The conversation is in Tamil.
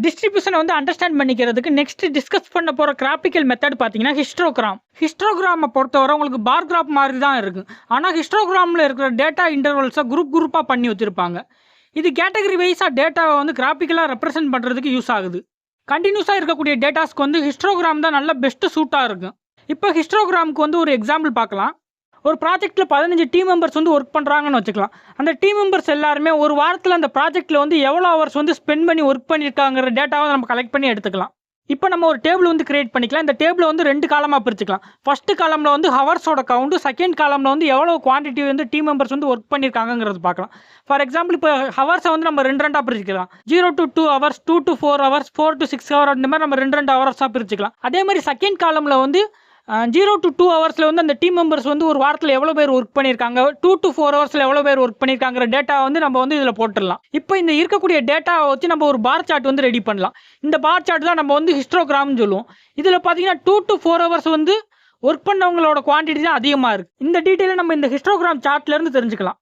டிஸ்ட்ரிபியூஷனை வந்து அண்டர்ஸ்டாண்ட் பண்ணிக்கிறதுக்கு நெக்ஸ்ட் டிஸ்கஸ் பண்ண போகிற கிராஃபிக்கல் மெத்தட் பார்த்தீங்கன்னா ஹிஸ்டோகிராம். ஹிஸ்டோகிராமை பொறுத்தவரை உங்களுக்கு பார் கிராஃப் மாதிரி தான் இருக்குது. ஆனால் ஹிஸ்டோகிராமில் இருக்கிற டேட்டா இன்டர்வல்ஸை குரூப்பாக பண்ணி வச்சுருப்பாங்க. இது கேட்டகரி வைஸாக டேட்டாவை வந்து கிராஃபிக்கலாக ரெப்ரசென்ட் பண்ணுறதுக்கு யூஸ் ஆகுது. கண்டினியூஸாக இருக்கக்கூடிய டேட்டாஸ்க்கு வந்து ஹிஸ்டோகிராம் தான் நல்ல பெஸ்ட்டு சூட்டாக இருக்கும். இப்போ ஹிஸ்டோகிராமுக்கு வந்து ஒரு எக்ஸாம்பிள் பார்க்கலாம். ஒரு ப்ராஜெக்ட்டில் 15 டீம் மெம்பர்ஸ் வந்து ஒர்க் பண்ணுறாங்கன்னு வச்சுக்கலாம். அந்த டீம் மெம்பர்ஸ் எல்லாருமே ஒரு வாரத்தில் அந்த ப்ராஜெக்ட்டில் வந்து எவ்வளோ ஹவர்ஸ் வந்து ஸ்பெண்ட் பண்ணி ஒர்க் பண்ணியிருக்காங்கிற டேட்டாவை நம்ம கலெக்ட் பண்ணி எடுத்துக்கலாம். இப்போ நம்ம ஒரு டேபிள் வந்து கிரியேட் பண்ணிக்கலாம். இந்த டேபிளை வந்து 2 காலமாக பிரிச்சுக்கலாம். ஃபஸ்ட்டு காலமில் வந்து ஹவர்ஸோட கவுண்டு, செகண்ட் காலமில் வந்து எவ்வளோ குவான்டிட்டி வந்து டீம் மெம்பர்ஸ் வந்து ஒர்க் பண்ணியிருக்காங்கிறது பார்க்கலாம். ஃபார் எக்ஸாம்பிள் இப்போ ஹவர்ஸை வந்து நம்ம 2 பிரிச்சுக்கலாம். 0 to 2 hours, 2 to 4 hours, 4 to 6 hours, இந்த மாதிரி நம்ம 2 ஹவர்ஸாக பிரிச்சுக்கலாம். அதே மாதிரி செகண்ட் காலமில் வந்து 0 to 2 ஹவர்ஸில் வந்து அந்த டீம் மெம்பர்ஸ் வந்து ஒரு வாரத்தில் எவ்வளோ பேர் ஒர்க் பண்ணியிருக்காங்க, 2 to 4 ஹவர்ஸில் எவ்வளோ பேர் ஒர்க் பண்ணியிருக்காங்கிற டேட்டா வந்து நம்ம வந்து இதில் போட்டுடலாம். இப்போ இந்த இருக்கக்கூடிய டேட்டாவை வச்சு நம்ம ஒரு பார் சார்ட் வந்து ரெடி பண்ணலாம். இந்த பார் சார்ட் தான் நம்ம வந்து ஹிஸ்டோகிராம்னு சொல்லுவோம். இதில் பார்த்தீங்கன்னா 2 to 4 ஹவர்ஸ் வந்து ஒர்க் பண்ணவங்களோட குவான்டிட்டி தான் அதிகமாக இருக்குது. இந்த டீட்டெயிலை நம்ம இந்த ஹிஸ்டோகிராம் சார்ட்லேருந்து தெரிஞ்சுக்கலாம்.